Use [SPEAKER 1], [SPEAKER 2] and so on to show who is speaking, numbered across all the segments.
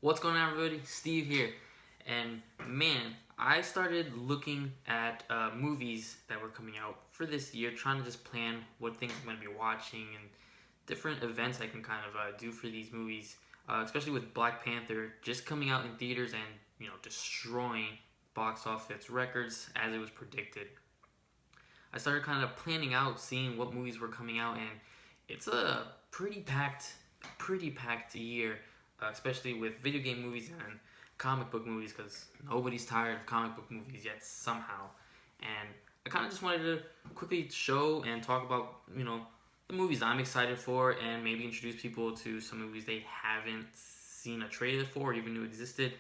[SPEAKER 1] What's going on, everybody? Steve here. And man, I started looking at movies that were coming out for this year, trying to just plan what things I'm going to be watching and different events I can kind of do for these movies, especially with Black Panther just coming out in theaters and, destroying box office records as it was predicted. I started kind of planning out, seeing what movies were coming out, and it's a pretty packed year, especially with video game movies and comic book movies, because nobody's tired of comic book movies yet somehow. And I kind of just wanted to quickly show and talk about, the movies I'm excited for, and maybe introduce people to some movies they haven't seen a trailer for or even knew existed.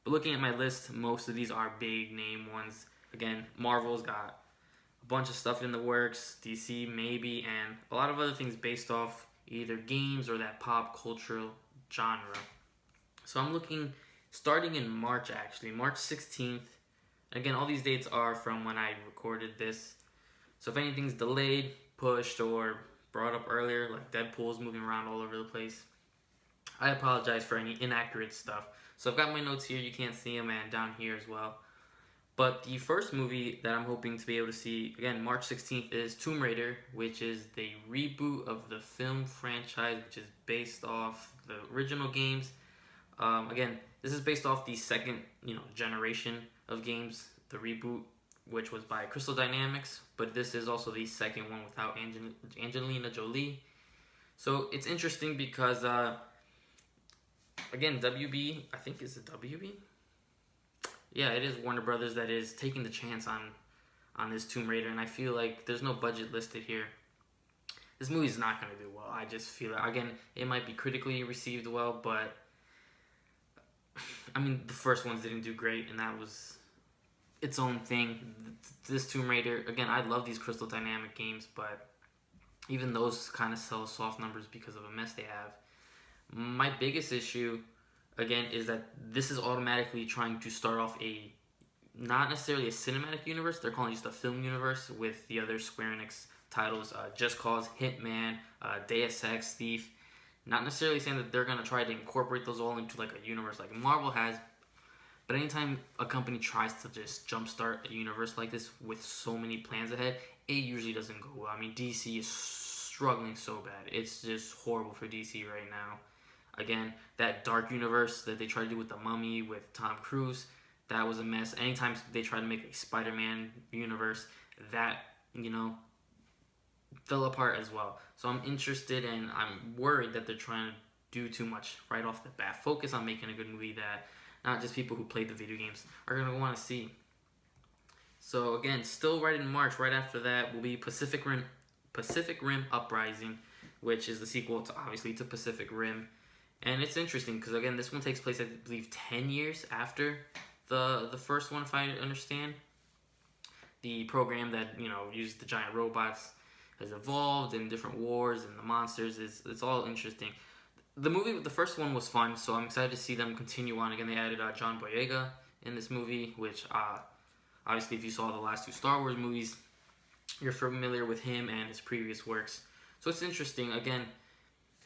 [SPEAKER 1] But looking at my list, most of these are big name ones. Again, Marvel's got a bunch of stuff in the works, DC maybe, and a lot of other things based off either games or that pop cultural genre. So I'm looking, starting in March actually, March 16th. Again, all these dates are from when I recorded this. So if anything's delayed, pushed, or brought up earlier, like Deadpool's moving around all over the place, I apologize for any inaccurate stuff. So I've got my notes here, you can't see them, and down here as well. But the first movie that I'm hoping to be able to see, again, March 16th, is Tomb Raider, which is the reboot of the film franchise, which is based off the original games. Again, this is based off the second, generation of games, the reboot, which was by Crystal Dynamics, but this is also the second one without Angelina Jolie. So it's interesting because, again, WB, I think is it WB? Yeah, it is Warner Brothers that is taking the chance on this Tomb Raider, and I feel like there's no budget listed here. This movie's not going to do well. I just feel it. Again, it might be critically received well, but I mean, the first ones didn't do great, and that was its own thing. This Tomb Raider, again, I love these Crystal Dynamic games, but even those kind of sell soft numbers because of a mess they have. My biggest issue, again, is that this is automatically trying to start off not necessarily a cinematic universe, they're calling it just a film universe with the other Square Enix titles, Just Cause, Hitman, Deus Ex, Thief. Not necessarily saying that they're going to try to incorporate those all into like a universe like Marvel has, but anytime a company tries to just jumpstart a universe like this with so many plans ahead, it usually doesn't go well. I mean, DC is struggling so bad. It's just horrible for DC right now. Again, that dark universe that they tried to do with The Mummy, with Tom Cruise, that was a mess. Anytime they tried to make a Spider-Man universe, that, fell apart as well. So I'm interested and I'm worried that they're trying to do too much right off the bat. Focus on making a good movie that not just people who played the video games are going to want to see. So again, still right in March, right after that will be Pacific Rim Uprising, which is the sequel to, obviously, to Pacific Rim. And it's interesting because, again, this one takes place, I believe, 10 years after the first one, if I understand. The program that, used the giant robots has evolved, and different wars and the monsters. It's all interesting. The first one was fun, so I'm excited to see them continue on. Again, they added John Boyega in this movie, which, obviously, if you saw the last two Star Wars movies, you're familiar with him and his previous works. So it's interesting. Again,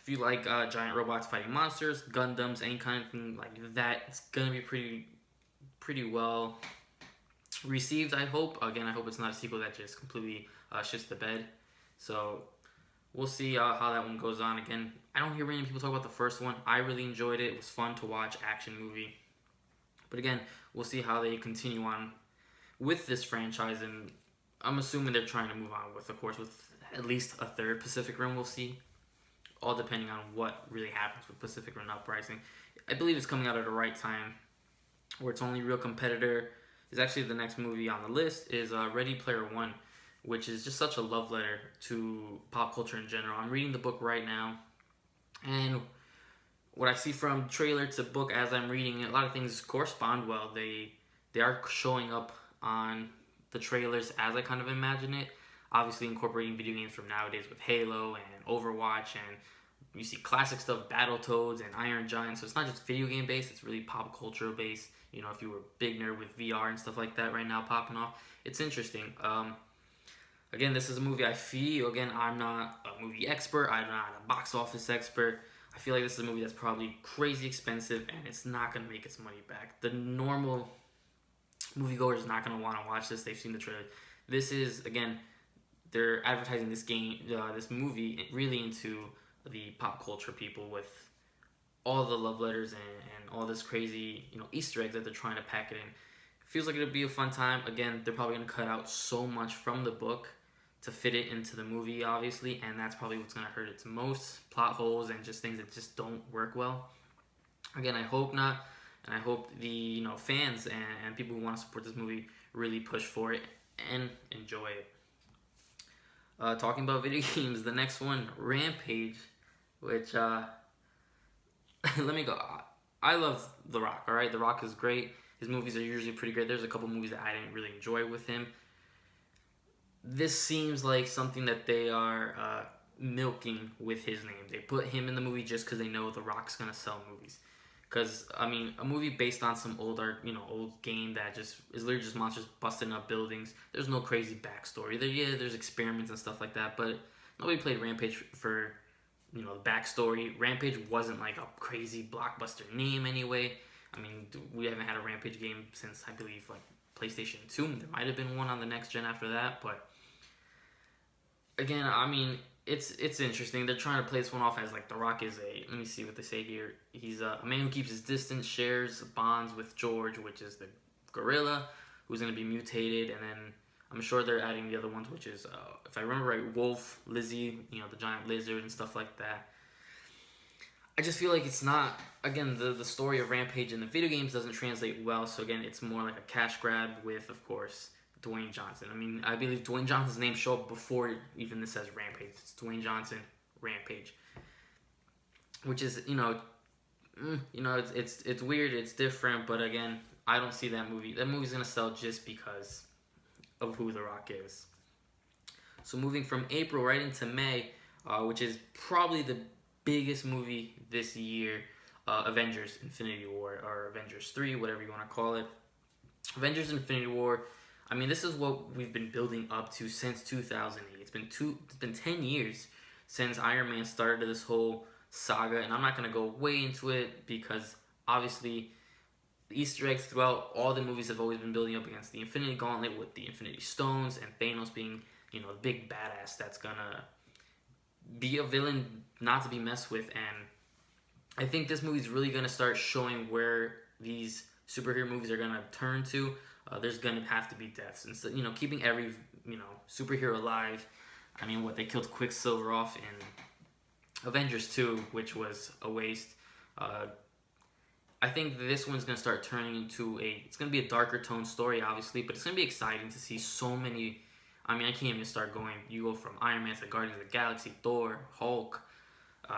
[SPEAKER 1] if you like giant robots fighting monsters, Gundams, any kind of thing like that, it's going to be pretty well received, I hope. Again, I hope it's not a sequel that just completely shits the bed. So we'll see how that one goes on. Again, I don't hear many people talk about the first one. I really enjoyed it. It was fun to watch, action movie. But again, we'll see how they continue on with this franchise, and I'm assuming they're trying to move on with, of course, with at least a third Pacific Rim. We'll see, all depending on what really happens with Pacific Rim Uprising. I believe it's coming out at the right time, where its only real competitor is actually the next movie on the list is Ready Player One, which is just such a love letter to pop culture in general. I'm reading the book right now, and what I see from trailer to book as I'm reading it, a lot of things correspond well. They are showing up on the trailers as I kind of imagine it. Obviously incorporating video games from nowadays with Halo and Overwatch, and you see classic stuff, Battletoads and Iron Giant. So it's not just video game based, it's really pop culture based. If you were a big nerd with VR and stuff like that right now popping off, it's interesting. Again, this is a movie I feel, again, I'm not a movie expert, I'm not a box office expert. I feel like this is a movie that's probably crazy expensive and it's not going to make its money back. The normal moviegoer is not going to want to watch this. They've seen the trailer. This is, again, they're advertising this movie really into the pop culture people with all the love letters and all this crazy, Easter eggs that they're trying to pack it in. Feels like it'll be a fun time. Again, they're probably going to cut out so much from the book to fit it into the movie, obviously, and that's probably what's going to hurt it the most. Plot holes and just things that just don't work well. Again, I hope not, and I hope the fans and people who want to support this movie really push for it and enjoy it. Talking about video games, the next one, Rampage, which, let me go. I love The Rock, alright? The Rock is great. His movies are usually pretty great. There's a couple movies that I didn't really enjoy with him. This seems like something that they are milking with his name. They put him in the movie just because they know The Rock's going to sell movies. Because, I mean, a movie based on some old game that just is literally just monsters busting up buildings. There's no crazy backstory. There's experiments and stuff like that, but nobody played Rampage for, the backstory. Rampage wasn't like a crazy blockbuster name anyway. I mean, we haven't had a Rampage game since, I believe, like, PlayStation 2. There might have been one on the next gen after that, but again, I mean, it's interesting. They're trying to play this one off as like The Rock is let me see what they say here. He's a man who keeps his distance, shares bonds with George, which is the gorilla, who's going to be mutated, and then I'm sure they're adding the other ones, which is, if I remember right, Wolf, Lizzie, the giant lizard and stuff like that. I just feel like it's not, again, the story of Rampage in the video games doesn't translate well, so again, it's more like a cash grab with, of course, Dwayne Johnson. I mean, I believe Dwayne Johnson's name showed up before even this says Rampage. It's Dwayne Johnson, Rampage. Which is, it's weird, it's different, but again, I don't see that movie. That movie's gonna sell just because of who The Rock is. So moving from April right into May, which is probably the biggest movie this year, Avengers Infinity War, or Avengers 3, whatever you want to call it. Avengers Infinity War, I mean, this is what we've been building up to since 2008. It's been 10 years since Iron Man started this whole saga, and I'm not going to go way into it because obviously the Easter eggs throughout all the movies have always been building up against the Infinity Gauntlet with the Infinity Stones and Thanos being, the big badass that's going to be a villain not to be messed with. And I think this movie's really going to start showing where these superhero movies are going to turn to. There's going to have to be deaths. And so, keeping every, superhero alive. I mean, they killed Quicksilver off in Avengers 2, which was a waste. I think this one's going to start turning into it's going to be a darker tone story, obviously, but it's going to be exciting to see so many. I mean, I can't even start going. You go from Iron Man to Guardians of the Galaxy, Thor, Hulk,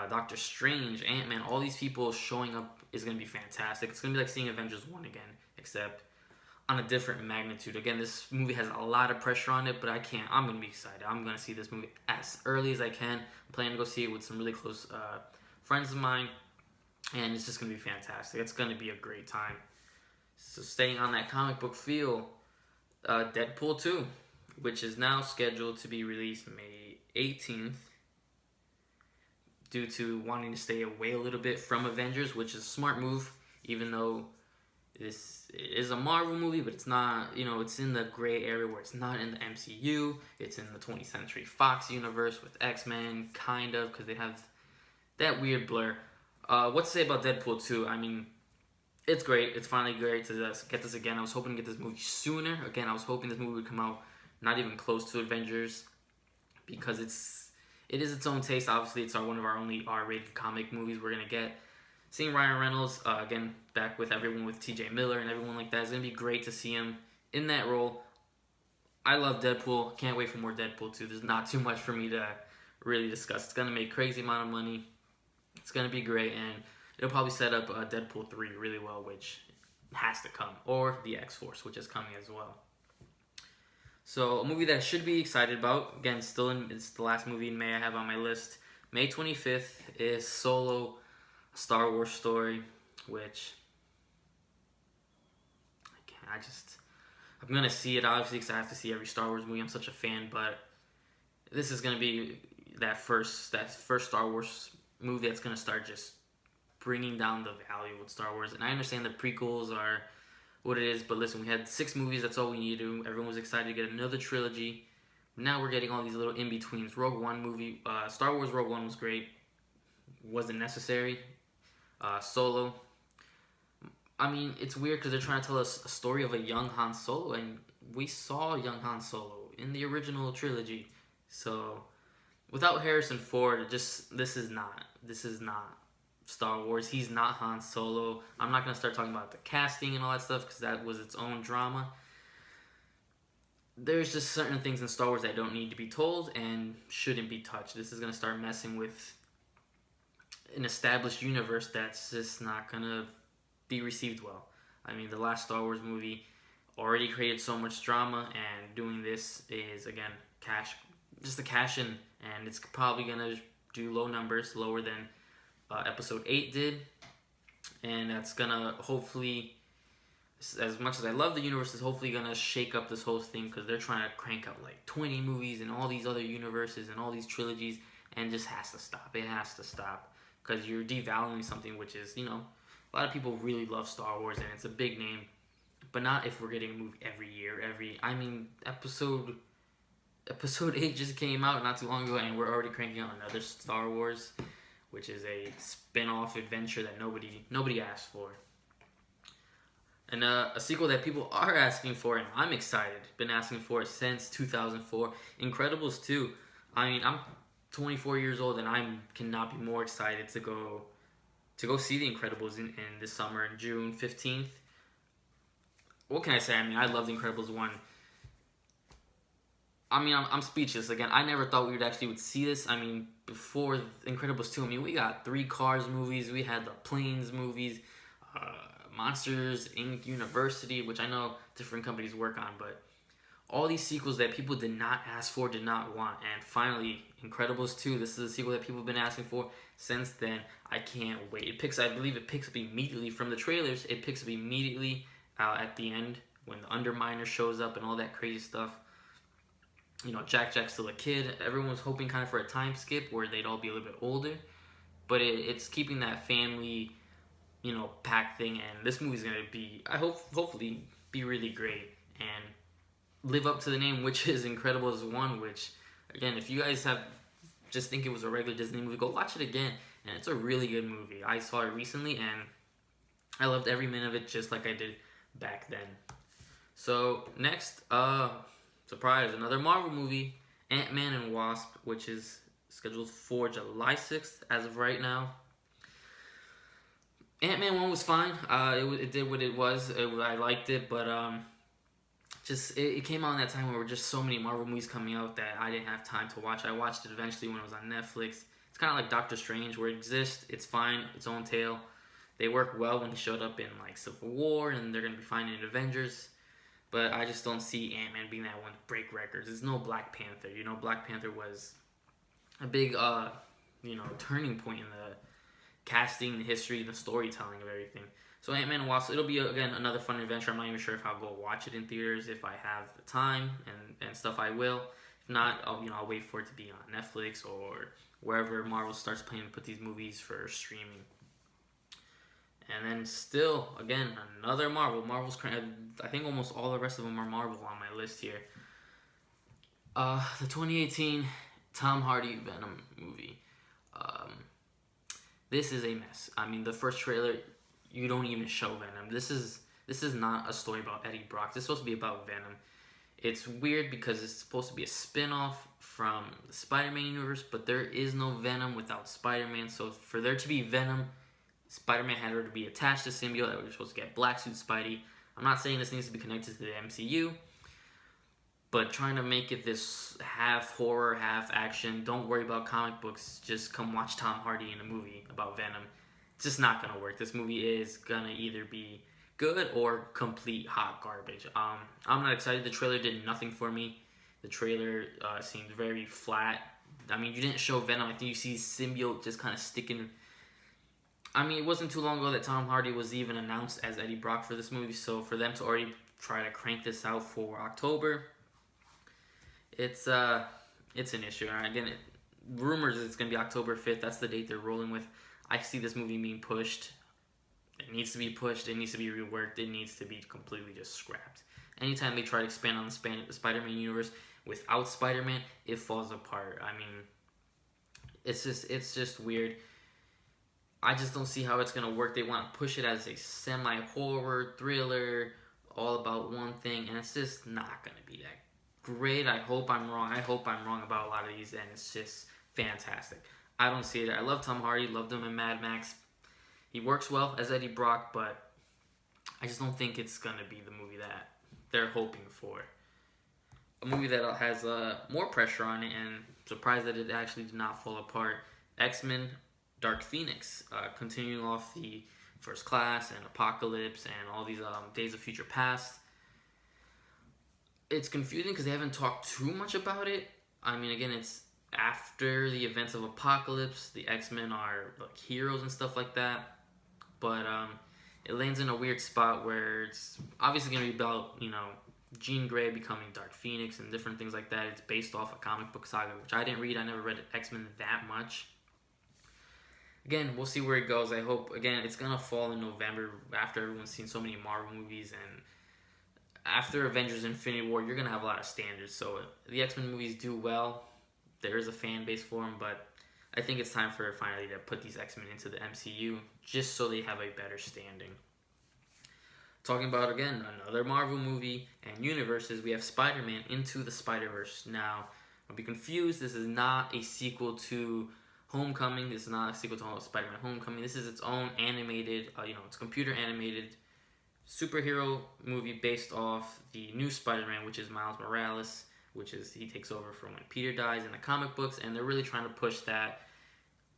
[SPEAKER 1] Doctor Strange, Ant-Man. All these people showing up is going to be fantastic. It's going to be like seeing Avengers 1 again, except on a different magnitude. Again, this movie has a lot of pressure on it, but I'm going to be excited. I'm going to see this movie as early as I can. I'm planning to go see it with some really close friends of mine, and it's just going to be fantastic. It's going to be a great time. So staying on that comic book feel, Deadpool 2, which is now scheduled to be released May 18th, due to wanting to stay away a little bit from Avengers, which is a smart move, even though this is a Marvel movie, but it's not, it's in the gray area where it's not in the MCU. It's in the 20th Century Fox universe with X-Men, kind of, because they have that weird blur. What to say about Deadpool 2? I mean, it's great. It's finally great to get this again. I was hoping to get this movie sooner. Again, I was hoping this movie would come out not even close to Avengers, because it is its own taste. Obviously, it's one of our only R-rated comic movies we're going to get. Seeing Ryan Reynolds, again, back with everyone with TJ Miller and everyone like that, is going to be great to see him in that role. I love Deadpool. Can't wait for more Deadpool 2. There's not too much for me to really discuss. It's going to make a crazy amount of money. It's going to be great, and it'll probably set up Deadpool 3 really well, which has to come. Or the X-Force, which is coming as well. So, a movie that I should be excited about, again, it's the last movie in May I have on my list. May 25th is Solo, a Star Wars story, which I'm going to see it, obviously, because I have to see every Star Wars movie. I'm such a fan, but this is going to be that first Star Wars movie that's gonna start just bringing down the value with Star Wars. And I understand the prequels are what it is, but listen, we had 6 movies. That's all we needed to do. Everyone was excited to get another trilogy. Now we're getting all these little in betweens. Rogue One movie, Star Wars Rogue One was great. Wasn't necessary. Solo. I mean, it's weird because they're trying to tell us a story of a young Han Solo, and we saw young Han Solo in the original trilogy. So, without Harrison Ford, this is not Star Wars. He's not Han Solo. I'm not gonna start talking about the casting and all that stuff because that was its own drama. There's just certain things in Star Wars that don't need to be told and shouldn't be touched. This is gonna start messing with an established universe that's just not gonna be received well. I mean, the last Star Wars movie already created so much drama, and doing this is, again, just a cash in, and it's probably gonna do low numbers, lower than Episode 8 did, and that's gonna hopefully, as much as I love the universe, is hopefully gonna shake up this whole thing because they're trying to crank out like 20 movies and all these other universes and all these trilogies, and just has to stop. It has to stop because you're devaluing something which is, a lot of people really love Star Wars and it's a big name, but not if we're getting a movie every year. Episode 8 just came out not too long ago, and we're already cranking out another Star Wars, which is a spin-off adventure that nobody asked for. And a sequel that people are asking for, and I'm excited, been asking for it since 2004, Incredibles 2. I mean, I'm 24 years old, and I cannot be more excited to go see The Incredibles in this summer, in June 15th. What can I say? I mean, I love The Incredibles 1. I mean, I'm speechless. Again, I never thought we would see this. I mean, before Incredibles 2, I mean, we got 3 Cars movies. We had the Planes movies, Monsters, Inc. University, which I know different companies work on, but all these sequels that people did not ask for, did not want, and finally, Incredibles 2, this is a sequel that people have been asking for since then. I can't wait. I believe it picks up immediately from the trailers. It picks up immediately at the end when the Underminer shows up and all that crazy stuff. Jack's still a kid. Everyone was hoping kind of for a time skip where they'd all be a little bit older, but it's keeping that family, pack thing, and this movie's gonna be, hopefully be really great and live up to the name, which is Incredibles 1, which, again, if you guys just think it was a regular Disney movie, go watch it again, and it's a really good movie. I saw it recently, and I loved every minute of it just like I did back then. So, next, surprise, another Marvel movie, Ant-Man and Wasp, which is scheduled for July 6th as of right now. Ant-Man 1 was fine. It did what it was. I liked it, but it came out in that time where there were just so many Marvel movies coming out that I didn't have time to watch. I watched it eventually when it was on Netflix. It's kind of like Doctor Strange, where it exists. It's fine. Its own tale. They work well when he showed up in like Civil War, and they're going to be fine in Avengers. But I just don't see Ant-Man being that one to break records. There's no Black Panther. Black Panther was a big, turning point in the casting, the history, the storytelling of everything. So Ant-Man and Wasp, it'll be, again, another fun adventure. I'm not even sure if I'll go watch it in theaters. If I have the time and stuff, I will. If not, I'll wait for it to be on Netflix or wherever Marvel starts planning to put these movies for streaming. And then still, again, another Marvel. I think almost all the rest of them are Marvel on my list here. The 2018 Tom Hardy Venom movie. This is a mess. I mean, the first trailer, you don't even show Venom. This is not a story about Eddie Brock. This is supposed to be about Venom. It's weird because it's supposed to be a spin-off from the Spider-Man universe, but there is no Venom without Spider-Man. So for there to be Venom, Spider-Man had to be attached to symbiote that we're supposed to get Black Suit Spidey. I'm not saying this needs to be connected to the MCU, but trying to make it this half horror, half action, don't worry about comic books, just come watch Tom Hardy in a movie about Venom. It's just not going to work. This movie is going to either be good or complete hot garbage. I'm not excited. The trailer did nothing for me. The trailer seemed very flat. I mean, you didn't show Venom. I think you see symbiote just kind of sticking. I mean, it wasn't too long ago that Tom Hardy was even announced as Eddie Brock for this movie, so for them to already try to crank this out for October, it's an issue. And again, rumors it's going to be October 5th. That's the date they're rolling with. I see this movie being pushed. It needs to be pushed. It needs to be reworked. It needs to be completely just scrapped. Anytime they try to expand on the Spider-Man universe without Spider-Man, it falls apart. I mean, it's just weird. I just don't see how it's going to work. They want to push it as a semi-horror thriller, all about one thing, and it's just not going to be that great. I hope I'm wrong. I hope I'm wrong about a lot of these, and it's just fantastic. I don't see it. I love Tom Hardy. Loved him in Mad Max. He works well as Eddie Brock, but I just don't think it's going to be the movie that they're hoping for. A movie that has more pressure on it, and surprised that it actually did not fall apart. X-Men Dark Phoenix, continuing off the First Class and Apocalypse and all these Days of Future Past. It's confusing because they haven't talked too much about it. I mean, again, it's after the events of Apocalypse. The X-Men are like heroes and stuff like that. But it lands in a weird spot where it's obviously going to be about, Jean Grey becoming Dark Phoenix and different things like that. It's based off a comic book saga, which I didn't read. I never read X-Men that much. Again, we'll see where it goes. I hope, again, it's going to fall in November after everyone's seen so many Marvel movies. And after Avengers Infinity War, you're going to have a lot of standards. So the X-Men movies do well. There is a fan base for them, but I think it's time for finally to put these X-Men into the MCU just so they have a better standing. Talking about, again, another Marvel movie and universes, we have Spider-Man Into the Spider-Verse. Now, don't be confused, this is not a sequel to Homecoming. This is not a sequel to Spider-Man Homecoming. This is its own animated, it's computer animated superhero movie based off the new Spider-Man, which is Miles Morales, which is he takes over from when Peter dies in the comic books, and they're really trying to push that.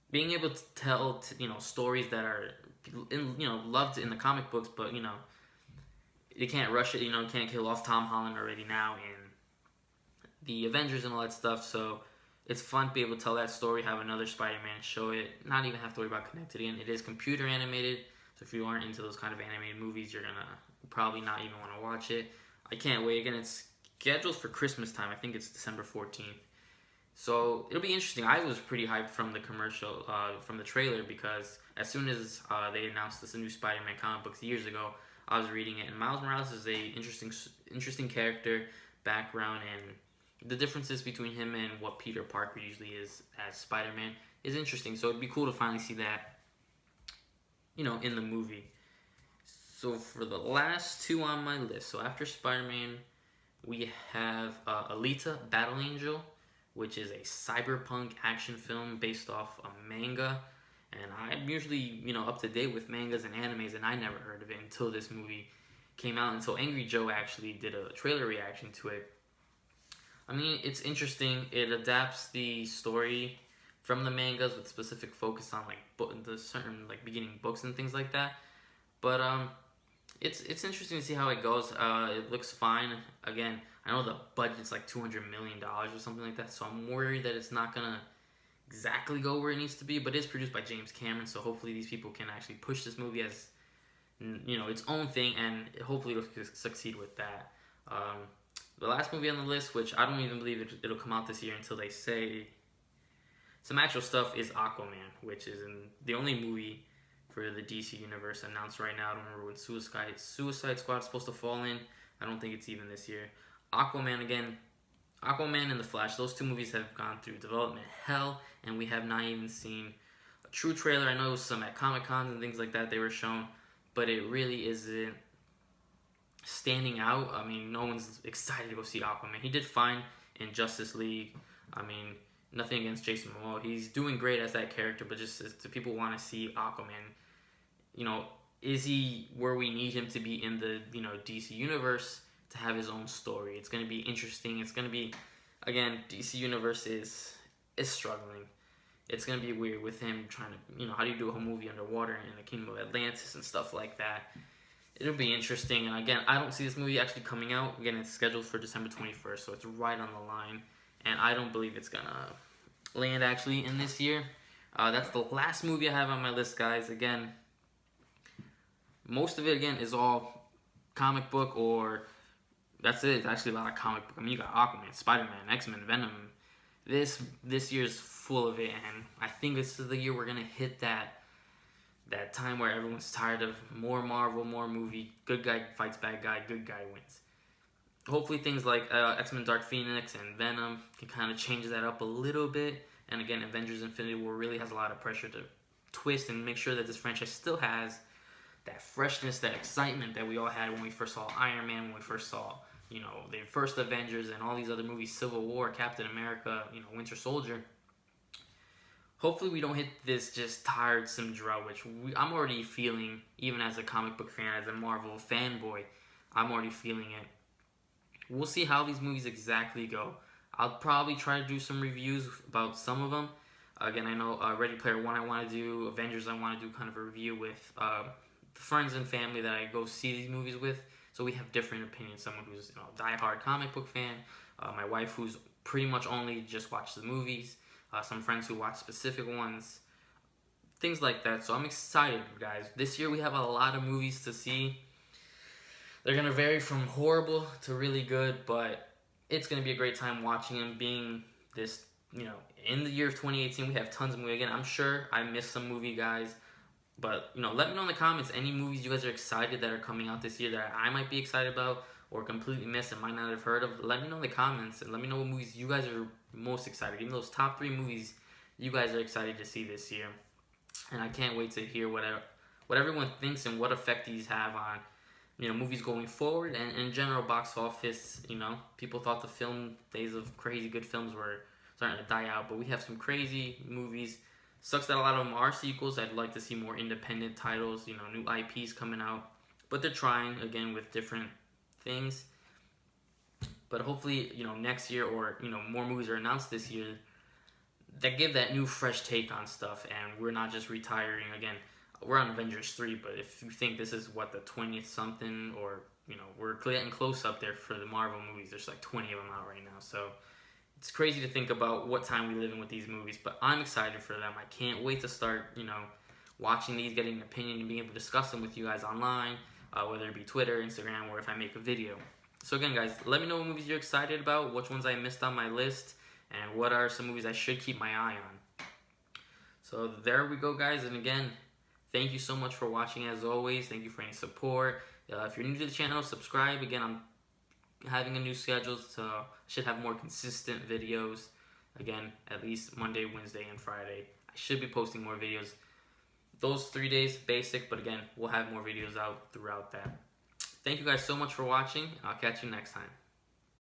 [SPEAKER 1] Being able to tell, stories that are, loved in the comic books, but, you can't rush it, you can't kill off Tom Holland already now in the Avengers and all that stuff, so it's fun to be able to tell that story, have another Spider-Man show it, not even have to worry about connected again. It is computer animated, so if you aren't into those kind of animated movies, you're gonna probably not even want to watch it. I can't wait. Again, it's scheduled for Christmas time. I think it's December 14th. So it'll be interesting. I was pretty hyped from the commercial, from the trailer, because as soon as they announced this new Spider-Man comic books years ago, I was reading it, and Miles Morales is a interesting character, background, and the differences between him and what Peter Parker usually is as Spider-Man is interesting. So it'd be cool to finally see that, in the movie. So for the last two on my list, so after Spider-Man, we have Alita: Battle Angel, which is a cyberpunk action film based off a manga. And I'm usually, up to date with mangas and animes, and I never heard of it until this movie came out, until Angry Joe actually did a trailer reaction to it. I mean, it's interesting. It adapts the story from the mangas with specific focus on, the certain, beginning books and things like that. But, it's interesting to see how it goes. It looks fine. Again, I know the budget's $200 million or something like that, so I'm worried that it's not gonna exactly go where it needs to be, but it's produced by James Cameron, so hopefully these people can actually push this movie as, its own thing, and hopefully it'll succeed with that. The last movie on the list, which I don't even believe it'll come out this year until they say some actual stuff, is Aquaman, which is the only movie for the DC Universe announced right now. I don't remember when Suicide Squad is supposed to fall in. I don't think it's even this year. Aquaman and The Flash, those two movies have gone through development hell, and we have not even seen a true trailer. I know some at Comic-Cons and things like that they were shown, but it really isn't standing out. I mean, no one's excited to go see Aquaman. He did fine in Justice League. I mean, nothing against Jason Momoa. He's doing great as that character, but just as the people want to see Aquaman, is he where we need him to be in the, DC Universe to have his own story? It's going to be interesting. It's going to be, again, DC Universe is struggling. It's going to be weird with him trying to, how do you do a whole movie underwater in the Kingdom of Atlantis and stuff like that. It'll be interesting. And again, I don't see this movie actually coming out. Again, it's scheduled for December 21st, so it's right on the line. And I don't believe it's going to land actually in this year. That's the last movie I have on my list, guys. Again, most of it, again, is all comic book, or that's it. It's actually a lot of comic book. I mean, you got Aquaman, Spider-Man, X-Men, Venom. this year's full of it, and I think this is the year we're gonna hit that time where everyone's tired of more Marvel, more movie. Good guy fights bad guy, good guy wins. Hopefully things like X-Men Dark Phoenix and Venom can kind of change that up a little bit. And again, Avengers Infinity War really has a lot of pressure to twist and make sure that this franchise still has that freshness, that excitement that we all had when we first saw Iron Man, when we first saw, you know, the first Avengers and all these other movies, Civil War, Captain America, you know, Winter Soldier. Hopefully we don't hit this just tiresome drought, which I'm already feeling, even as a comic book fan, as a Marvel fanboy, I'm already feeling it. We'll see how these movies exactly go. I'll probably try to do some reviews about some of them. Again, I know Ready Player One I want to do, Avengers I want to do kind of a review with the friends and family that I go see these movies with. So we have different opinions. Someone who's, you know, a diehard comic book fan, my wife who's pretty much only just watched the movies, some friends who watch specific ones, things like that. So I'm excited, guys. This year we have a lot of movies to see. They're going to vary from horrible to really good, but it's going to be a great time watching them, being this, you know, in the year of 2018, we have tons of movies. Again, I'm sure I missed some movie, guys, but, you know, let me know in the comments any movies you guys are excited that are coming out this year that I might be excited about or completely missed and might not have heard of. Let me know in the comments, and let me know what movies you guys are most excited. Give me those top 3 movies you guys are excited to see this year. And I can't wait to hear what everyone thinks and what effect these have on, you know, movies going forward and in general box office. You know, people thought the film days of crazy good films were starting to die out, but we have some crazy movies. Sucks that a lot of them are sequels. I'd like to see more independent titles, you know, new IPs coming out, but they're trying again with different things. But hopefully, you know, next year, or, you know, more movies are announced this year that give that new fresh take on stuff, and we're not just retiring again. We're on Avengers 3, but if you think this is what, the 20th something, or, you know, we're getting close up there for the Marvel movies. There's like 20 of them out right now, so it's crazy to think about what time we live in with these movies, but I'm excited for them. I can't wait to start, you know, watching these, getting an opinion, and being able to discuss them with you guys online, whether it be Twitter, Instagram, or if I make a video. So again, guys, let me know what movies you're excited about, which ones I missed on my list, and what are some movies I should keep my eye on. So there we go, guys, and again, thank you so much for watching as always. Thank you for any support. If you're new to the channel, subscribe. Again, I'm having a new schedule, so I should have more consistent videos. Again, at least Monday, Wednesday, and Friday. I should be posting more videos. Those 3 days, basic, but again, we'll have more videos out throughout that. Thank you guys so much for watching. I'll catch you next time.